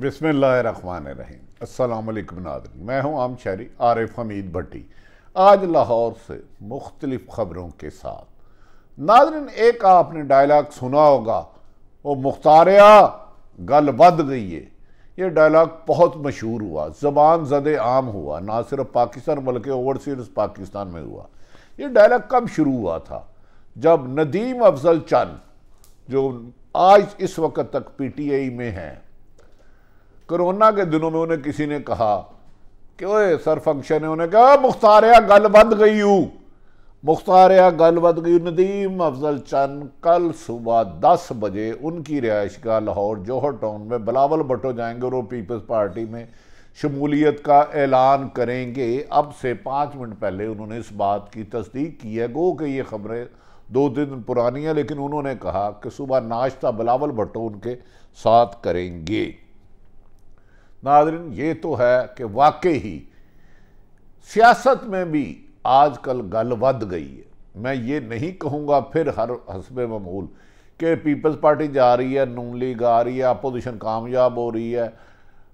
बिस्मिल्लाहिर्रहमानिर्रहीम। अस्सलाम वालेकुम नाज़रीन, मैं हूँ आम शहरी आरिफ हमीद भट्टी। आज लाहौर से मुख्तलिफ ख़बरों के साथ। नाज़रीन, एक आपने डायलॉग सुना होगा, वो मुख्तारिया गल वध गई है। ये डायलॉग बहुत मशहूर हुआ, ज़बान ज़दे आम हुआ, ना सिर्फ पाकिस्तान बल्कि ओवरसीज पाकिस्तान में हुआ। ये डायलॉग कब शुरू हुआ था? जब नदीम अफजल चंद, जो आज इस वक्त तक PTI में हैं, कोरोना के दिनों में उन्हें किसी ने कहा कि ओए सर फंक्शन है, उन्हें कहा मुख्तारिया गल बद गई हूँ, मुख्तारिया गल बद गई। नदीम अफजल चंद कल सुबह 10 बजे उनकी रिहाइशगाह लाहौर जौहर टाउन में बिलावल भुट्टो जाएंगे और वो पीपल्स पार्टी में शमूलियत का ऐलान करेंगे। अब से 5 मिनट पहले उन्होंने इस बात की तस्दीक की है। गो कि ये खबरें 2 दिन पुरानी हैं, लेकिन उन्होंने कहा कि सुबह नाश्ता बिलावल भुट्टो उनके साथ करेंगे। नाज़रीन, ये तो है कि वाकई ही सियासत में भी आजकल गल वध गई है। मैं ये नहीं कहूँगा फिर हर हस्बे मामूल कि पीपल्स पार्टी जा रही है, नून लीग आ रही है, अपोजिशन कामयाब हो रही है,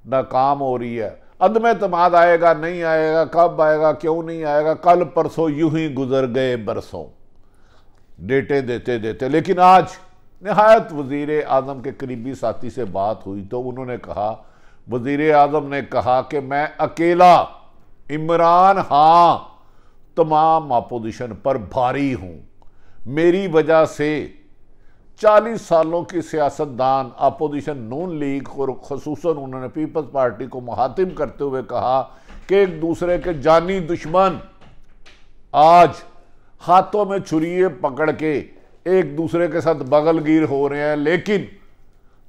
नाकाम हो रही है, अदम एतमाद आएगा नहीं आएगा, कब आएगा, क्यों नहीं आएगा। कल परसों यूं ही गुजर गए बरसों डेटे देते देते। लेकिन आज नहायत वज़ीर आज़म के करीबी साथी से बात हुई तो उन्होंने कहा, वज़ीर आज़म ने कहा कि मैं अकेला, इमरान हाँ, तमाम अपोजिशन पर भारी हूँ। मेरी वजह से 40 सालों की सियासतदान अपोजिशन नून लीग और ख़ुसूसन उन्होंने पीपल्स पार्टी को मुहातिम करते हुए कहा कि एक दूसरे के जानी दुश्मन आज हाथों में छुरिये पकड़ के एक दूसरे के साथ बगलगीर हो रहे हैं। लेकिन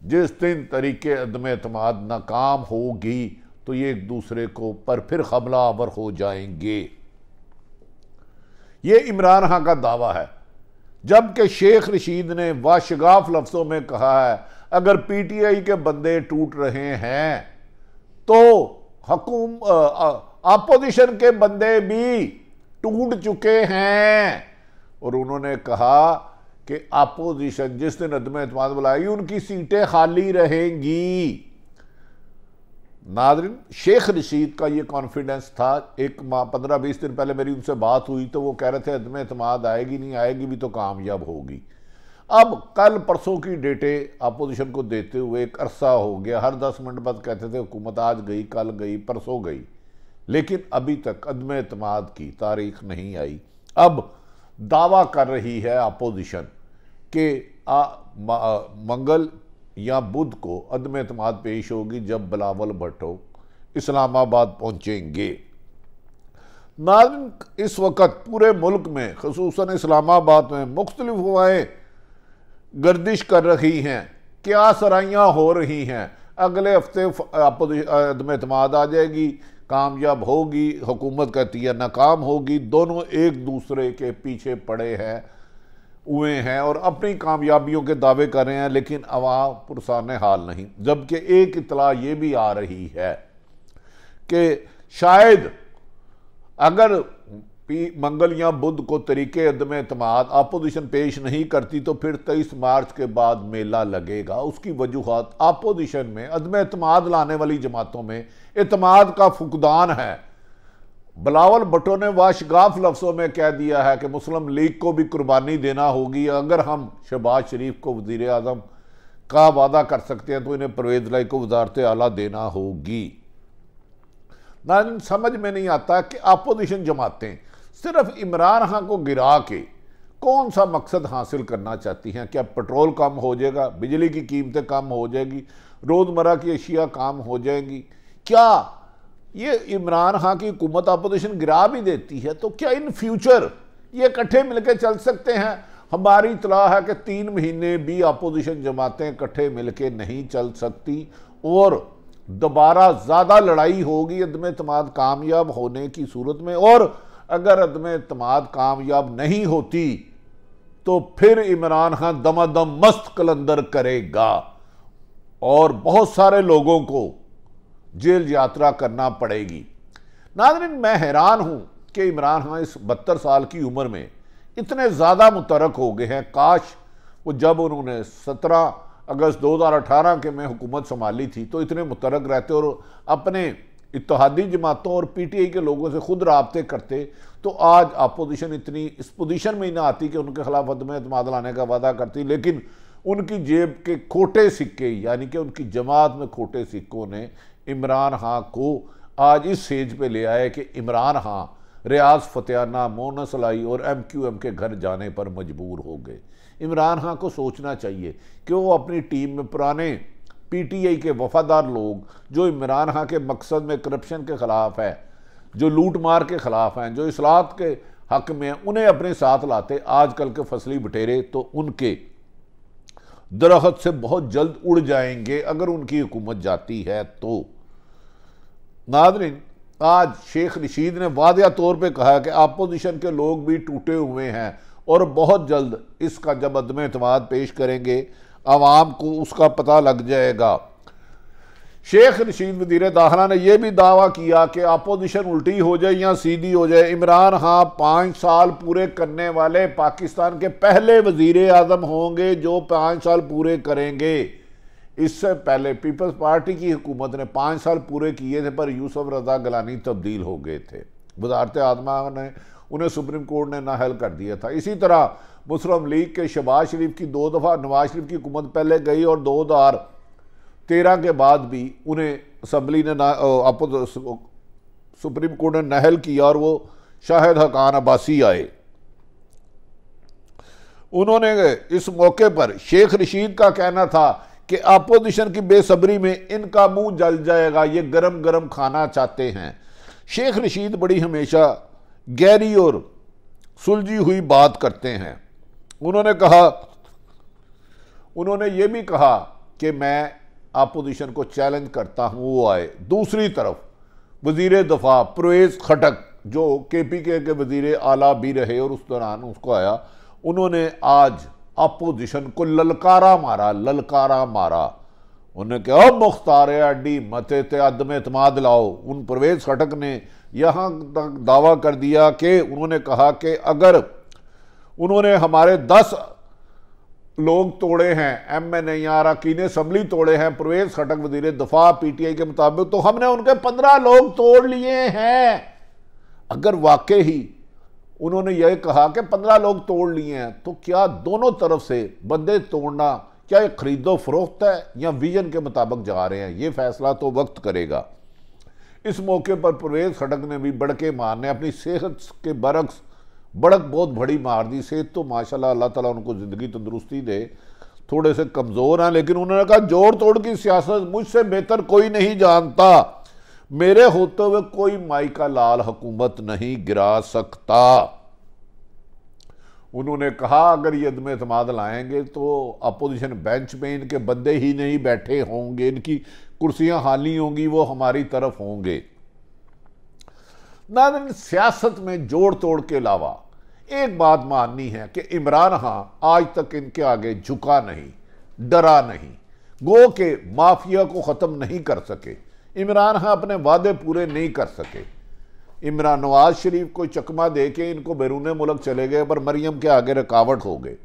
जिस दिन तरीके अदम एतमाद नाकाम होगी तो ये एक दूसरे को पर फिर हमला आवर हो जाएंगे। ये इमरान खान का दावा है, जबकि शेख रशीद ने वाशगाफ लफ्ज़ों में कहा है अगर PTI के बंदे टूट रहे हैं तो अपोजिशन के बंदे भी टूट चुके हैं। और उन्होंने कहा कि अपोजिशन जिस दिन अदम एतमाद बुलाएगी उनकी सीटें खाली रहेंगी। नाज़रीन, शेख रशीद का ये कॉन्फिडेंस था। 15-20 दिन पहले मेरी उनसे बात हुई तो वो कह रहे थे अदम एतमाद आएगी नहीं, आएगी भी तो कामयाब होगी। अब कल परसों की डेटे अपोजिशन को देते हुए एक अरसा हो गया। हर 10 मिनट बाद कहते थे हुकूमत आज गई, कल गई, परसों गई, लेकिन अभी तक अदम एतमाद की तारीख नहीं आई। अब दावा कर रही है अपोजिशन कि मंगल या बुध को अदम एतमाद पेश होगी जब बिलावल भुट्टो इस्लामाबाद पहुंचेंगे। नाज़रीन, इस वक्त पूरे मुल्क में ख़ुसूसन इस्लामाबाद में मुख्तलिफ हवाएं गर्दिश कर रही हैं, क्या सराइयाँ हो रही हैं। अगले हफ्ते अदम एतमाद आ जाएगी, कामयाब होगी, हुकूमत कहती है नाकाम होगी। दोनों एक दूसरे के पीछे पड़े हैं हुए हैं और अपनी कामयाबियों के दावे कर रहे हैं, लेकिन अवाम पुरसान हाल नहीं। जबकि एक इतला ये भी आ रही है कि शायद अगर मंगल या बुध को तरीके अदम एतमाद अपोजिशन पेश नहीं करती तो फिर 23 मार्च के बाद मेला लगेगा। उसकी वजूहात अपोजिशन में अदम एतमाद लाने वाली जमातों में एतमाद का फुकदान है। बिलावल भुट्टो ने वाशगाफ लफ्ज़ों में कह दिया है कि मुस्लिम लीग को भी कुर्बानी देना होगी। अगर हम शहबाज शरीफ को वज़ीर आज़म का वादा कर सकते हैं तो इन्हें परवेज़ लाई को वज़ारत आला देना होगी। ना समझ में नहीं आता कि अपोजिशन जमातें सिर्फ इमरान खान को गिरा के कौन सा मकसद हासिल करना चाहती हैं। क्या पेट्रोल कम हो जाएगा, बिजली की कीमतें कम हो जाएगी, रोज़मर्रा की अशिया कम हो जाएंगी? क्या ये इमरान खान की हुकूमत अपोजिशन गिरा भी देती है तो क्या इन फ्यूचर ये इकट्ठे मिलकर चल सकते हैं? हमारी इतला है कि 3 महीने भी अपोजिशन जमातें इकट्ठे मिलकर नहीं चल सकती और दोबारा ज़्यादा लड़ाई होगी अदम एतमाद कामयाब होने की सूरत में। और अगर अदम एतमाद कामयाब नहीं होती तो फिर इमरान खान दमादम मस्त कलंदर करेगा और बहुत सारे लोगों को जेल यात्रा करना पड़ेगी। नाज़रीन, मैं हैरान हूं कि इमरान खान इस 72 साल की उम्र में इतने ज़्यादा मुतरक हो गए हैं। काश वो जब उन्होंने 17 अगस्त 2018 के में हुकूमत संभाली थी तो इतने मुतरक रहते और अपने इत्तेहादी जमातों और पीटीआई के लोगों से खुद राब्ते करते, तो आज अपोजिशन इतनी इस पोजीशन में ही ना आती कि उनके खिलाफ अदम एतमाद लाने का वादा करती। लेकिन उनकी जेब के खोटे सिक्के, यानी कि उनकी जमात में खोटे सिक्कों ने इमरान खां को आज इस स्टेज पे ले आए कि इमरान खां रियाज फतेहाना, मोनस लाई और MQM के घर जाने पर मजबूर हो गए। इमरान खां को सोचना चाहिए कि वो अपनी टीम में पुराने पीटीआई के वफादार लोग जो इमरान खां के मकसद में करप्शन के ख़िलाफ़ है, जो लूट मार के ख़िलाफ़ हैं, जो इस्लाहत के हक में हैं, उन्हें अपने साथ लाते। आजकल के फसली बटेरे तो उनके दरख्त से बहुत जल्द उड़ जाएंगे अगर उनकी हुकूमत जाती है तो। नाज़रीन, आज शेख रशीद ने वादिया तौर पे कहा कि अपोजिशन के लोग भी टूटे हुए हैं और बहुत जल्द इसका जब अदम एतमाद पेश करेंगे आवाम को उसका पता लग जाएगा। शेख रशीद वज़ीर दाखिला ने यह भी दावा किया कि अपोजिशन उल्टी हो जाए या सीधी हो जाए, इमरान खां 5 साल पूरे करने वाले पाकिस्तान के पहले वज़ीर आज़म होंगे जो 5 साल पूरे करेंगे। इससे पहले पीपल्स पार्टी की हुकूमत ने 5 साल पूरे किए थे पर यूसुफ रज़ा गिलानी तब्दील हो गए थे। वज़ारत आज़मा ने उन्हें सुप्रीम कोर्ट ने नाअहल कर दिया था। इसी तरह मुस्लिम लीग के शहबाज शरीफ की 2 दफ़ा नवाज शरीफ की हुकूमत पहले गई और 2013 के बाद भी उन्हें असम्बली ने सुप्रीम कोर्ट ने नाअहल किया और वो शाहिद हकान अब्बासी आए। उन्होंने इस मौके पर शेख रशीद का कहना था कि अपोजिशन की बेसब्री में इनका मुंह जल जाएगा, ये गरम गरम खाना चाहते हैं। शेख रशीद बड़ी हमेशा गहरी और सुलझी हुई बात करते हैं। उन्होंने ये भी कहा कि मैं अपोजिशन को चैलेंज करता हूं वो आए। दूसरी तरफ वजीर दफा परवेज खटक जो KPK के वजीर आला भी रहे और उस दौरान उसको आया, उन्होंने आज अपोजिशन को ललकारा मारा। उन्होंने कहा मुख्तार अड्डी मते ते अदम एतमाद लाओ। उन परवेज खटक ने यहाँ तक दावा कर दिया कि उन्होंने कहा कि अगर उन्होंने हमारे 10 लोग तोड़े हैं, MNA या अरकान असम्बली तोड़े हैं परवेज खटक वजीर दफा PTI के मुताबिक, तो हमने उनके 15 लोग तोड़ लिए हैं। अगर वाकई ही उन्होंने यह कहा कि 15 लोग तोड़ लिए हैं, तो क्या दोनों तरफ से बंदे तोड़ना क्या ये खरीदो फरोख्त है या विजन के मुताबिक जा रहे हैं, ये फैसला तो वक्त करेगा। इस मौके पर परवेज खटक ने भी बड़के मारने अपनी सेहत के बरक्स बड़क बहुत बड़ी मार दी। सेहत तो माशाल्लाह अल्लाह ताला उनको ज़िंदगी तंदुरुस्ती दे, थोड़े से कमज़ोर हैं, लेकिन उन्होंने कहा जोड़ तोड़ की सियासत मुझसे बेहतर कोई नहीं जानता, मेरे होते हुए कोई माई का लाल हुकूमत नहीं गिरा सकता। उन्होंने कहा अगर ये अदम एतमाद लाएंगे तो अपोजिशन बेंच में इनके बंदे ही नहीं बैठे होंगे, इनकी कुर्सियां खाली होंगी, वो हमारी तरफ होंगे। नाज़रीन, सियासत में जोड़ तोड़ के अलावा एक बात माननी है कि इमरान खां आज तक इनके आगे झुका नहीं, डरा नहीं, गो के माफिया को ख़त्म नहीं कर सके। इमरान खां अपने वादे पूरे नहीं कर सके। इमरान नवाज शरीफ को चकमा दे के इनको बैरून मुल्क चले गए पर मरियम के आगे रुकावट हो गए।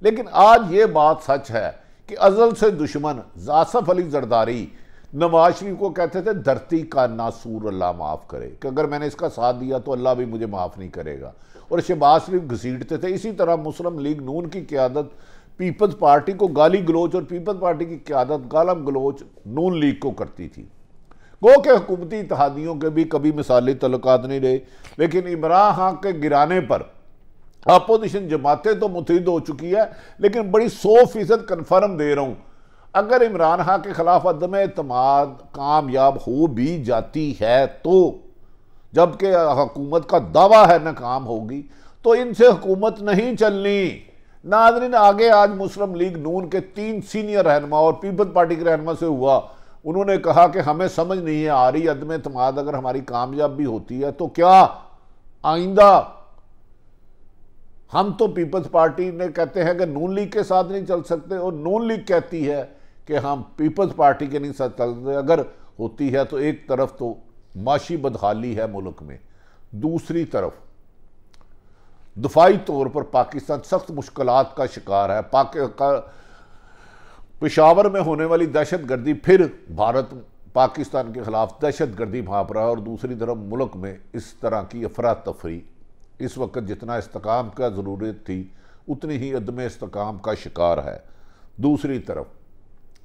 लेकिन आज ये बात सच है कि अजल से दुश्मन आसफ अली जरदारी नवाज शरीफ को कहते थे धरती का नासूर अल्लाह माफ़ करे, कि अगर मैंने इसका साथ दिया तो अल्लाह भी मुझे माफ़ नहीं करेगा, और शहबाज शरीफ घसीटते थे। इसी तरह मुस्लिम लीग नून की क़यादत पीपल्स पार्टी को गाली गलोच और पीपल्स पार्टी की क़यादत गालम गलोच नून लीग को करती थी। गो के हुकूमती इत्तेहादियों के भी कभी मिसाली तल्लुकात नहीं रहे, लेकिन इमरान खां के गिराने पर अपोजिशन जमातें तो मुतहिद हो चुकी है, लेकिन बड़ी 100% कन्फर्म दे रहा हूं, अगर इमरान खां के खिलाफ अदम एतमाद कामयाब हो भी जाती है तो, जबकि हुकूमत का दावा है नाकाम होगी, तो इनसे हुकूमत नहीं चलनी। नाज़रीन, आगे आज मुस्लिम लीग नून के 3 सीनियर रहनुमा और पीपल्स पार्टी के रहनुमा से हुआ, उन्होंने कहा कि हमें समझ नहीं है आ रही अदम एतमाद अगर हमारी कामयाब भी होती है तो क्या आइंदा हम तो पीपल्स पार्टी ने कहते हैं कि नून लीग के साथ नहीं चल सकते और नून लीग कहती है कि हम पीपल्स पार्टी के नहीं साथ चलते। अगर होती है तो एक तरफ तो माशी बदहाली है मुल्क में, दूसरी तरफ दफाई तौर पर पाकिस्तान सख्त मुश्किलात का शिकार है। पेशावर में होने वाली दहशतगर्दी, फिर भारत पाकिस्तान के खिलाफ दहशतगर्दी भाप रहा है, और दूसरी तरफ मुल्क में इस तरह की अफरा तफरी, इस वक्त जितना इस्तेकाम का ज़रूरत थी उतनी ही अदम इस्तेकाम का शिकार है। दूसरी तरफ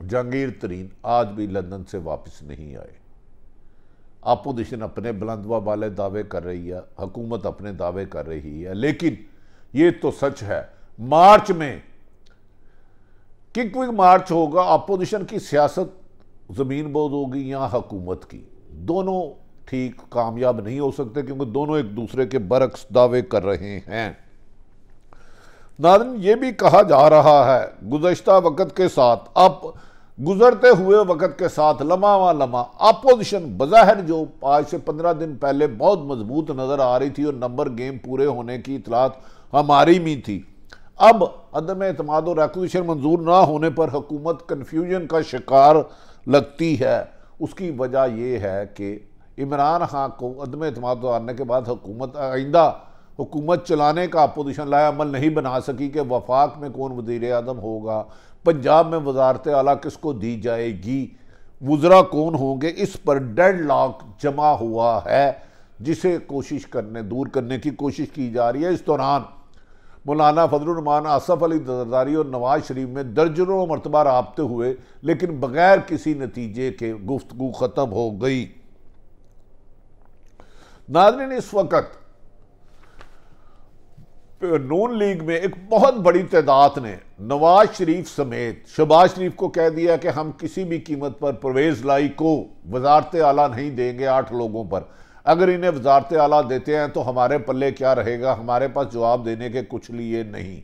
जहांगीर तरीन आज भी लंदन से वापस नहीं आए। अपोजिशन अपने बुलंदवा वाले दावे कर रही है, हुकूमत अपने दावे कर रही है, लेकिन ये तो सच है मार्च में क्विक मार्च होगा, अपोजिशन की सियासत ज़मीन बोझ होगी या हुकूमत की, दोनों ठीक कामयाब नहीं हो सकते क्योंकि दोनों एक दूसरे के बरक्स दावे कर रहे हैं। नाज़रीन, ये भी कहा जा रहा है गुज़श्ता वक़्त के साथ, अब गुजरते हुए वक़्त के साथ लम्हा व लम्हा अपोजिशन बज़ाहिर जो आज से 15 दिन पहले बहुत मजबूत नज़र आ रही थी और नंबर गेम पूरे होने की इतलात हमारी भी थी, अब अदम एतमाद और एक्विजिशन मंजूर ना होने पर हुकूमत कन्फ्यूजन का शिकार लगती है। उसकी वजह यह है कि इमरान खान को अदम एतमाद आने के बाद हुकूमत आइंदा हुकूमत चलाने का अपोजिशन लाया अमल नहीं बना सकी कि वफाक में कौन वज़ीर आज़म होगा, पंजाब में वजारत आला किसको दी जाएगी, वज़रा कौन होंगे, इस पर डेड लॉक जमा हुआ है जिसे दूर करने की कोशिश की जा रही है। इस दौरान मौलाना फजलुर रहमान, आसफ अली जरदारी और नवाज शरीफ में दर्जनों मरतबा राब्ते हुए, लेकिन बगैर किसी नतीजे के गुफ्तगू ख़त्म हो गई। नाज़रीन, इस वक्त नून लीग में एक बहुत बड़ी तादाद ने नवाज शरीफ समेत शहबाज शरीफ को कह दिया कि हम किसी भी कीमत पर परवेज़ लाई को वजारत आला नहीं देंगे 8 लोगों पर, अगर इन्हें वजारत आला देते हैं तो हमारे पल्ले क्या रहेगा, हमारे पास जवाब देने के कुछ लिए नहीं।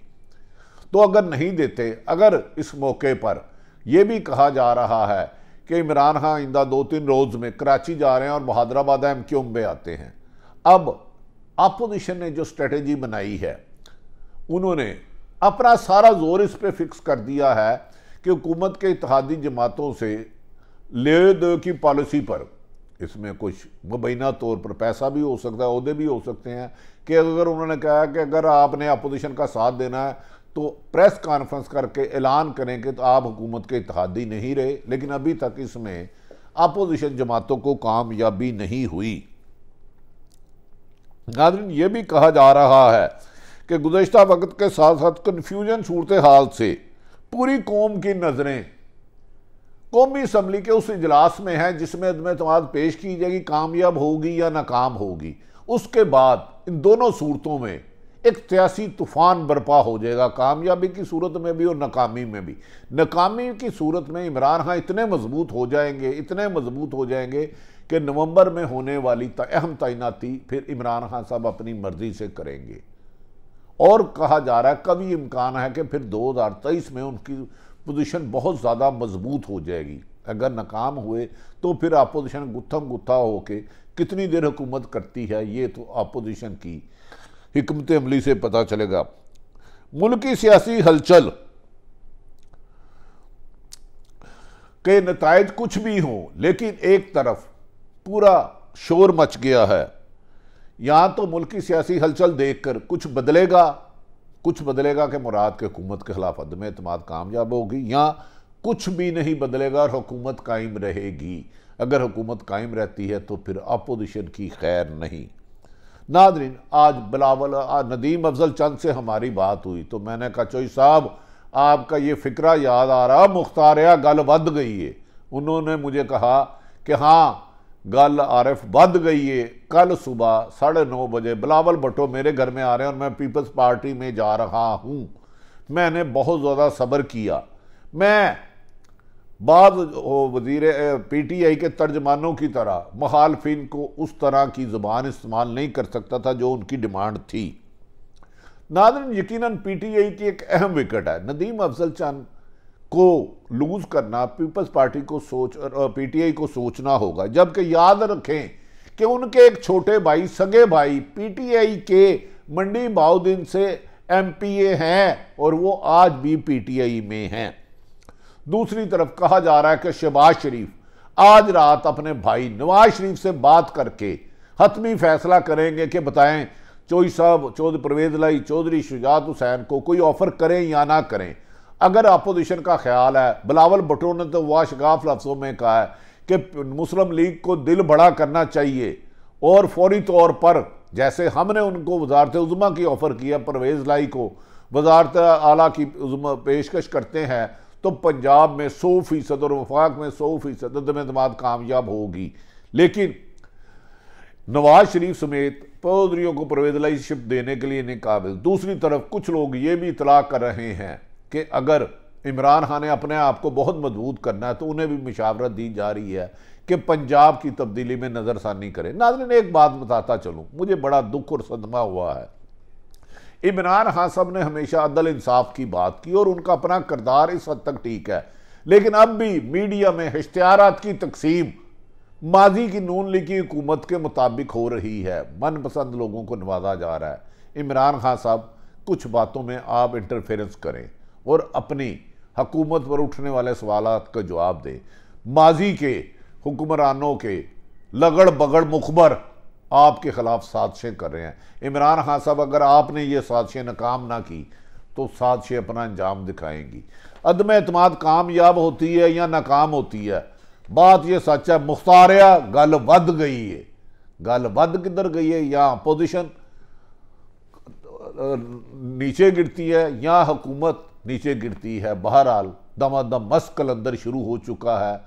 तो अगर नहीं देते, अगर इस मौके पर यह भी कहा जा रहा है कि इमरान खान आइंदा 2-3 रोज़ में कराची जा रहे हैं और बहादराबाद MQ में आते हैं। अब अपोजिशन ने जो स्ट्रेटेजी बनाई है, उन्होंने अपना सारा जोर इस पे फिक्स कर दिया है कि हुकूमत के इत्तेहादी जमातों से ले दे की पॉलिसी पर, इसमें कुछ मुबैना तौर पर पैसा भी हो सकता है, ओहदे भी हो सकते हैं, कि अगर उन्होंने कहा कि अगर आपने अपोजिशन का साथ देना है तो प्रेस कॉन्फ्रेंस करके ऐलान करेंगे तो आप हुकूमत के इत्तेहादी नहीं रहे, लेकिन अभी तक इसमें अपोजिशन जमातों को कामयाबी नहीं हुई। नाज़रीन, ये भी कहा जा रहा है कि गुज़श्ता वक़्त के साथ साथ कन्फ्यूजन सूरत हाल से पूरी कौम की नज़रें कौमी असम्बली के उस इजलास में है जिसमें अदम एतमाद पेश की जाएगी, कामयाब होगी या नाकाम होगी। उसके बाद इन दोनों सूरतों में एक सियासी तूफ़ान बर्पा हो जाएगा, कामयाबी की सूरत में भी और नाकामी में भी। नाकामी की सूरत में इमरान खान इतने मजबूत हो जाएंगे कि नवंबर में होने वाली अहम तैनाती फिर इमरान खान साहब अपनी मर्जी से करेंगे, और कहा जा रहा है कभी इम्कान है कि फिर 2023 में उनकी पोजीशन बहुत ज़्यादा मजबूत हो जाएगी। अगर नाकाम हुए तो फिर अपोजिशन गुत्थम गुत्था होके कितनी देर हुकूमत करती है, ये तो अपोजिशन की हिकमत अमली से पता चलेगा। मुल्की सियासी हलचल के नतायज कुछ भी हों, लेकिन एक तरफ पूरा शोर मच गया है। यहां तो मुल्की सियासी हलचल देखकर कुछ बदलेगा कि मुराद के हुकूमत के खिलाफ अदम एतमाद कामयाब होगी, या कुछ भी नहीं बदलेगा और हुकूमत कायम रहेगी। अगर हुकूमत कायम रहती है तो फिर अपोजिशन की खैर नहीं। नाज़रीन, आज बिलावल नदीम अफजल चंद से हमारी बात हुई तो मैंने कहा चोई साहब आपका ये फिक्रा याद आ रहा, मुख्तारिया गल वध गई है। उन्होंने मुझे कहा कि हाँ गल आरिफ वध गई है। कल सुबह 9:30 बजे बिलावल भुट्टो मेरे घर में आ रहे हैं और मैं पीपल्स पार्टी में जा रहा हूँ। मैंने बहुत ज़्यादा सब्र किया। मैं बाद वज़ीर PTI के तर्जमानों की तरह मुखालफिन को उस तरह की ज़ुबान इस्तेमाल नहीं कर सकता था जो उनकी डिमांड थी। नाज़रीन, यकीनन PTI की एक अहम विकेट है। नदीम अफजल चंद को लूज करना पीपल्स पार्टी को PTI को सोचना होगा, जबकि याद रखें कि उनके एक छोटे भाई सगे भाई PTI के मंडी बाउद्दीन से MPA हैं और वो आज भी PTI में हैं। दूसरी तरफ कहा जा रहा है कि शहबाज शरीफ आज रात अपने भाई नवाज शरीफ से बात करके हतमी फैसला करेंगे कि बताएं चौधरी साहब परवेज़ लाई चौधरी शुजात हुसैन को कोई ऑफर करें या ना करें। अगर अपोजिशन का ख्याल है, बिलावल भुट्टो ने तो वाशगाफ लफ्ज़ों में कहा है कि मुस्लिम लीग को दिल बड़ा करना चाहिए और फौरी तौर पर, जैसे हमने उनको वजारत उज़्मा की ऑफ़र किया, परवेज़ लाई को वजारत आला की पेशकश करते हैं, तो पंजाब में 100% और वफाक में 100% अदम-ए-एतमाद कामयाब होगी। लेकिन नवाज शरीफ समेत चौधरियों को परवेज़ लाई शिप देने के लिए नहीं काबिल। दूसरी तरफ कुछ लोग ये भी इतला कर रहे हैं कि अगर इमरान खान ने अपने आप को बहुत मजबूत करना है तो उन्हें भी मशावरत दी जा रही है कि पंजाब की तब्दीली में नज़रसानी करें। नाज़रीन, एक बात बताता चलूँ, मुझे बड़ा दुख और सदमा हुआ है। इमरान खान साहब ने हमेशा अदल इंसाफ की बात की और उनका अपना किरदार इस हद तक ठीक है, लेकिन अब भी मीडिया में इश्तिहारात की तकसीम माजी की नून लीग की हुकूमत के मुताबिक हो रही है। मनपसंद लोगों को नवाजा जा रहा है। इमरान खान साहब, कुछ बातों में आप इंटरफेरेंस करें और अपनी हुकूमत पर उठने वाले सवालात का जवाब दें। माजी के हुक्मरानों के लगड़ बगड़ मुखबर आपके खिलाफ साजिशें कर रहे हैं। इमरान खान साहब, अगर आपने ये साजिशें नाकाम ना की तो साजिशें अपना अंजाम दिखाएंगी। अदम एतमाद कामयाब होती है या नाकाम होती है, बात यह सच है। मुख्तारिया गल वध गई है। गल वध किधर गई है? या अपोजिशन नीचे गिरती है या हुकूमत नीचे गिरती है। बहरहाल दमादम मस्त कलंदर शुरू हो चुका है।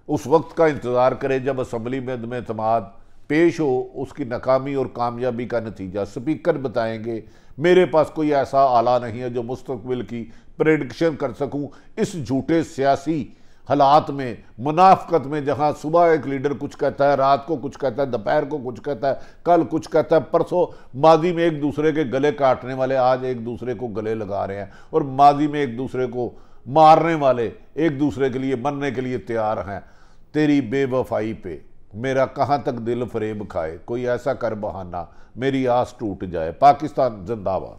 उस वक्त का इंतज़ार करें जब असम्बली में अदम एतमाद पेश हो, उसकी नाकामी और कामयाबी का नतीजा स्पीकर बताएंगे। मेरे पास कोई ऐसा आला नहीं है जो मुस्तकबिल की प्रेडिक्शन कर सकूं। इस झूठे सियासी हालात में, मुनाफकत में, जहां सुबह एक लीडर कुछ कहता है, रात को कुछ कहता है, दोपहर को कुछ कहता है, कल कुछ कहता है, परसों माजी में एक दूसरे के गले काटने वाले आज एक दूसरे को गले लगा रहे हैं, और माजी में एक दूसरे को मारने वाले एक दूसरे के लिए मरने के लिए तैयार हैं। तेरी बेवफाई पे मेरा कहाँ तक दिल फरेब खाए, कोई ऐसा कर बहाना मेरी आस टूट जाए। पाकिस्तान जिंदाबाद।